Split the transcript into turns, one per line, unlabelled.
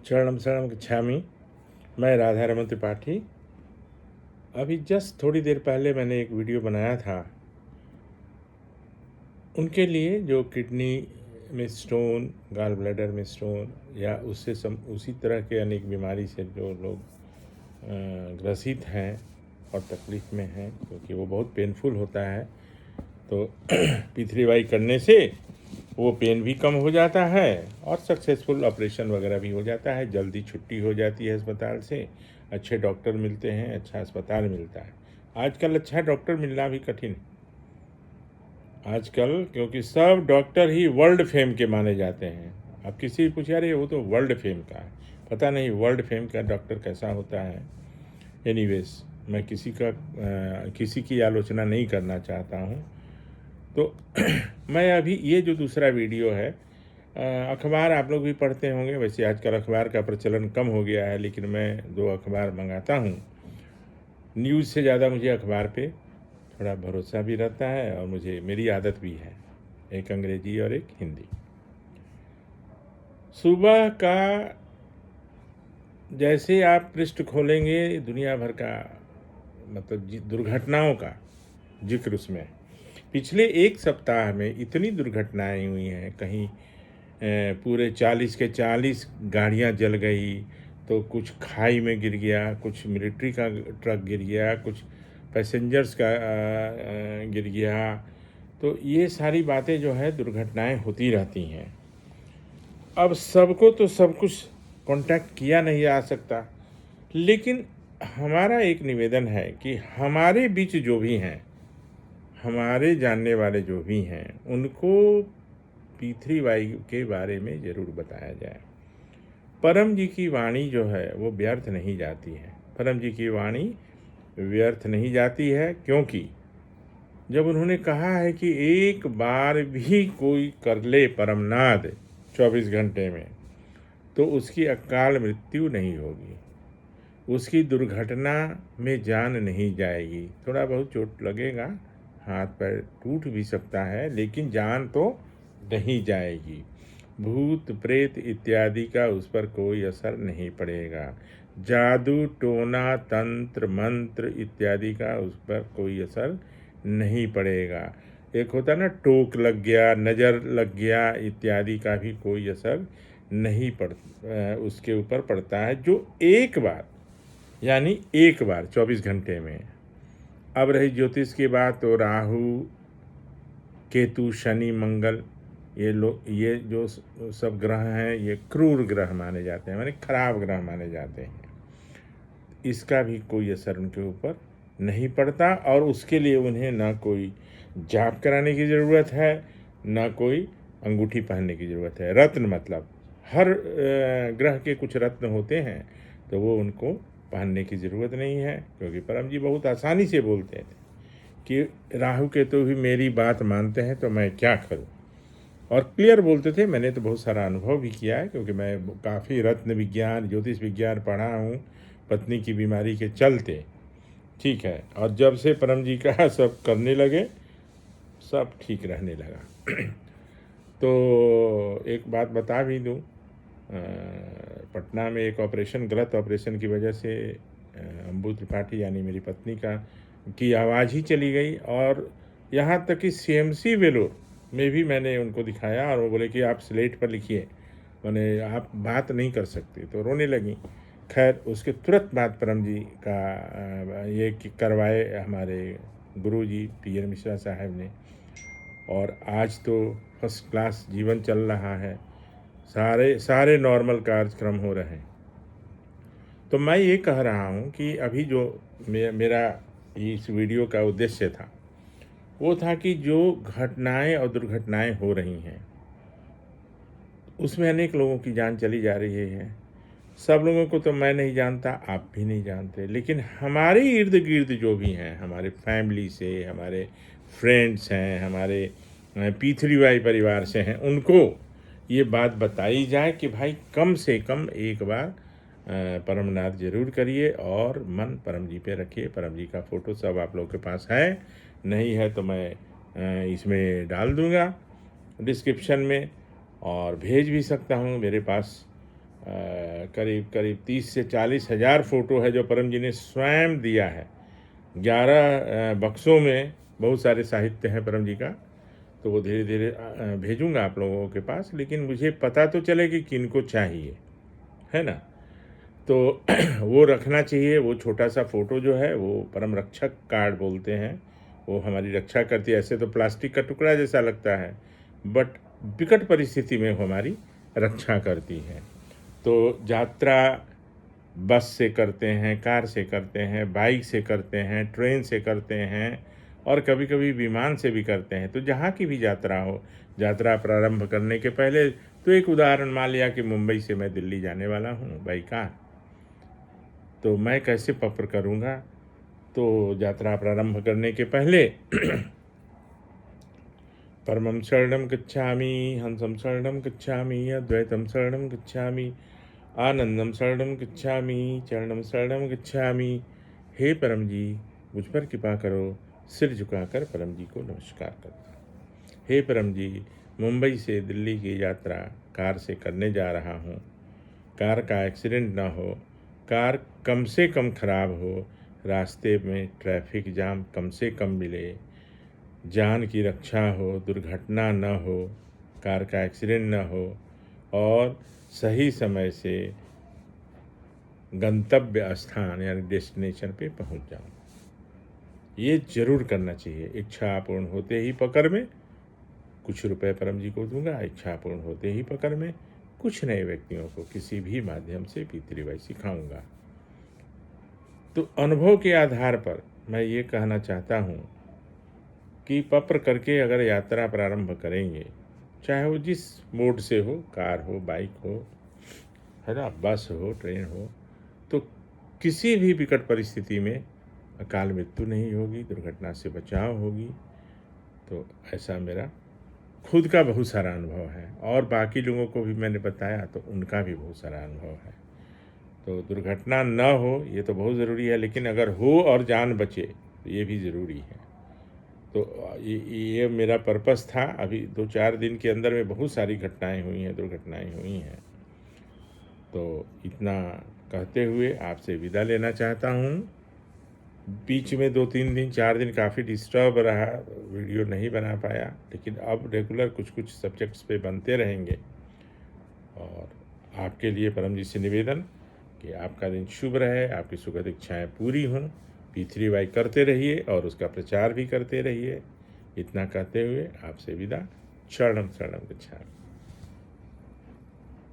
शरणम शरणम गच्छामि। मैं राधा रमन त्रिपाठी। अभी जस्ट थोड़ी देर पहले मैंने एक वीडियो बनाया था उनके लिए जो किडनी में स्टोन, गाल ब्लैडर में स्टोन या उसी तरह के अनेक बीमारी से जो लोग ग्रसित हैं और तकलीफ़ में हैं, क्योंकि वो बहुत पेनफुल होता है। तो P3Y करने से वो पेन भी कम हो जाता है और सक्सेसफुल ऑपरेशन वगैरह भी हो जाता है, जल्दी छुट्टी हो जाती है अस्पताल से, अच्छे डॉक्टर मिलते हैं, अच्छा अस्पताल मिलता है। आजकल अच्छा डॉक्टर मिलना भी कठिन है आजकल, क्योंकि सब डॉक्टर ही वर्ल्ड फेम के माने जाते हैं। अब किसी पूछे अरे वो तो वर्ल्ड फेम का है, पता नहीं वर्ल्ड फेम का डॉक्टर कैसा होता है। एनीवेज, मैं किसी की आलोचना नहीं करना चाहता हूँ। तो मैं अभी ये जो दूसरा वीडियो है, अखबार आप लोग भी पढ़ते होंगे। वैसे आजकल अखबार का प्रचलन कम हो गया है, लेकिन मैं 2 अखबार मंगाता हूँ। न्यूज़ से ज़्यादा मुझे अखबार पे थोड़ा भरोसा भी रहता है और मेरी आदत भी है, एक अंग्रेजी और एक हिंदी। सुबह का जैसे आप पृष्ठ खोलेंगे, दुनिया भर का मतलब दुर्घटनाओं का जिक्र उसमें। पिछले 1 सप्ताह में इतनी दुर्घटनाएं हुई हैं, कहीं पूरे 40 के 40 गाड़ियां जल गई, तो कुछ खाई में गिर गया, कुछ मिलिट्री का ट्रक गिर गया, कुछ पैसेंजर्स का गिर गया। तो ये सारी बातें जो है दुर्घटनाएं होती रहती हैं। अब सबको तो सब कुछ कांटेक्ट किया नहीं जा सकता, लेकिन हमारा एक निवेदन है कि हमारे बीच जो भी हैं, हमारे जानने वाले जो भी हैं, उनको P3Y के बारे में ज़रूर बताया जाए। परम जी की वाणी जो है वो व्यर्थ नहीं जाती है। परम जी की वाणी व्यर्थ नहीं जाती है, क्योंकि जब उन्होंने कहा है कि एक बार भी कोई कर ले परमनाद 24 घंटे में, तो उसकी अकाल मृत्यु नहीं होगी, उसकी दुर्घटना में जान नहीं जाएगी। थोड़ा बहुत चोट लगेगा, हाथ पैर टूट भी सकता है, लेकिन जान तो नहीं जाएगी। भूत प्रेत इत्यादि का उस पर कोई असर नहीं पड़ेगा। जादू टोना तंत्र मंत्र इत्यादि का उस पर कोई असर नहीं पड़ेगा। एक होता ना, टोक लग गया, नज़र लग गया इत्यादि का भी कोई असर नहीं उसके ऊपर पड़ता है, जो एक बार यानी एक बार 24 घंटे में। अब रही ज्योतिष की बात, तो राहु केतु शनि मंगल ये जो सब ग्रह हैं, ये क्रूर ग्रह माने जाते हैं, माने खराब ग्रह माने जाते हैं। इसका भी कोई असर उनके ऊपर नहीं पड़ता, और उसके लिए उन्हें ना कोई जाप कराने की ज़रूरत है, ना कोई अंगूठी पहनने की ज़रूरत है। रत्न मतलब हर ग्रह के कुछ रत्न होते हैं, तो वो उनको पहनने की ज़रूरत नहीं है, क्योंकि परम जी बहुत आसानी से बोलते थे कि राहु केतु भी मेरी बात मानते हैं तो मैं क्या करूं, और क्लियर बोलते थे। मैंने तो बहुत सारा अनुभव भी किया है, क्योंकि मैं काफ़ी रत्न विज्ञान ज्योतिष विज्ञान पढ़ा हूँ पत्नी की बीमारी के चलते, ठीक है। और जब से परम जी का सब करने लगे, सब ठीक रहने लगा। तो एक बात बता भी दूँ, पटना में एक ऑपरेशन, गलत ऑपरेशन की वजह से अंबू त्रिपाठी यानी मेरी पत्नी की आवाज़ ही चली गई, और यहाँ तक कि CMC वेलोर में भी मैंने उनको दिखाया, और वो बोले कि आप स्लेट पर लिखिए, मैंने आप बात नहीं कर सकते, तो रोने लगी। खैर उसके तुरंत बाद परम जी का ये करवाए हमारे गुरु जी PR मिश्रा साहब ने, और आज तो फर्स्ट क्लास जीवन चल रहा है, सारे नॉर्मल कार्यक्रम हो रहे हैं। तो मैं ये कह रहा हूँ कि अभी जो मेरा इस वीडियो का उद्देश्य था, वो था कि जो घटनाएं और दुर्घटनाएं हो रही हैं, उसमें अनेक लोगों की जान चली जा रही है। सब लोगों को तो मैं नहीं जानता, आप भी नहीं जानते, लेकिन हमारे इर्द गिर्द जो भी हैं, हमारे फैमिली से, हमारे फ्रेंड्स हैं, हमारे P3Y परिवार से हैं, उनको ये बात बताई जाए कि भाई कम से कम एक बार परमनाद जरूर करिए, और मन परम जी पे रखिए। परम जी का फ़ोटो सब आप लोगों के पास है, नहीं है तो मैं इसमें डाल दूँगा डिस्क्रिप्शन में, और भेज भी सकता हूँ। मेरे पास करीब करीब 30 से 40 हज़ार फ़ोटो है जो परम जी ने स्वयं दिया है। 11 बक्सों में बहुत सारे साहित्य हैं परम जी का, तो वो धीरे धीरे भेजूँगा आप लोगों के पास, लेकिन मुझे पता तो चले कि किनको चाहिए, है ना। तो वो रखना चाहिए। वो छोटा सा फ़ोटो जो है वो परम रक्षक कार्ड बोलते हैं, वो हमारी रक्षा करती है। ऐसे तो प्लास्टिक का टुकड़ा जैसा लगता है, बट विकट परिस्थिति में वो हमारी रक्षा करती है। तो यात्रा बस से करते हैं, कार से करते हैं, बाइक से करते हैं, ट्रेन से करते हैं और कभी कभी विमान से भी करते हैं। तो जहाँ की भी यात्रा हो, यात्रा प्रारंभ करने के पहले, तो एक उदाहरण मान लिया कि मुंबई से मैं दिल्ली जाने वाला हूँ बाई कार, तो मैं कैसे पत्र करूँगा। तो यात्रा प्रारंभ करने के पहले परमं शरणं गच्छामि, हंसं शरणं गच्छामि, अद्वैतं शरणं गच्छामि, आनंदम शरणं गच्छामि, चरणं शरणं गच्छामि। हे परम जी, मुझ पर कृपा करो। सिर झुकाकर परम जी को नमस्कार करता। हे परम जी, मुंबई से दिल्ली की यात्रा कार से करने जा रहा हूँ। कार का एक्सीडेंट ना हो, कार कम से कम खराब हो, रास्ते में ट्रैफिक जाम कम से कम मिले, जान की रक्षा हो, दुर्घटना न हो, कार का एक्सीडेंट न हो और सही समय से गंतव्य स्थान यानी डेस्टिनेशन पे पहुंच जाऊं। ये जरूर करना चाहिए। इच्छा पूर्ण होते ही पकड़ में कुछ रुपए परम जी को दूंगा। इच्छा पूर्ण होते ही पकड़ में कुछ नए व्यक्तियों को किसी भी माध्यम से पितृवाई सिखाऊंगा। तो अनुभव के आधार पर मैं ये कहना चाहता हूँ कि पत्र करके अगर यात्रा प्रारंभ करेंगे, चाहे वो जिस मोड से हो, कार हो, बाइक हो, है ना, बस हो, ट्रेन हो, तो किसी भी विकट परिस्थिति में अकाल मृत्यु नहीं होगी, दुर्घटना से बचाव होगी। तो ऐसा मेरा खुद का बहुत सारा अनुभव है और बाकी लोगों को भी मैंने बताया तो उनका भी बहुत सारा अनुभव है। तो दुर्घटना न हो ये तो बहुत ज़रूरी है, लेकिन अगर हो और जान बचे तो ये भी ज़रूरी है। तो ये मेरा पर्पस था। अभी 2-4 दिन के अंदर में बहुत सारी घटनाएं हुई हैं, दुर्घटनाएं हुई हैं। तो इतना कहते हुए आपसे विदा लेना चाहता हूँ। बीच में 2-3 दिन 4 दिन काफ़ी डिस्टर्ब रहा, वीडियो नहीं बना पाया, लेकिन अब रेगुलर कुछ कुछ सब्जेक्ट्स पे बनते रहेंगे। और आपके लिए परम जी से निवेदन कि आपका दिन शुभ रहे, आपकी सुखद इच्छाएँ पूरी हों। P3Y करते रहिए और उसका प्रचार भी करते रहिए। इतना कहते हुए आपसे विदा। शरणम शरणम गच्छामि।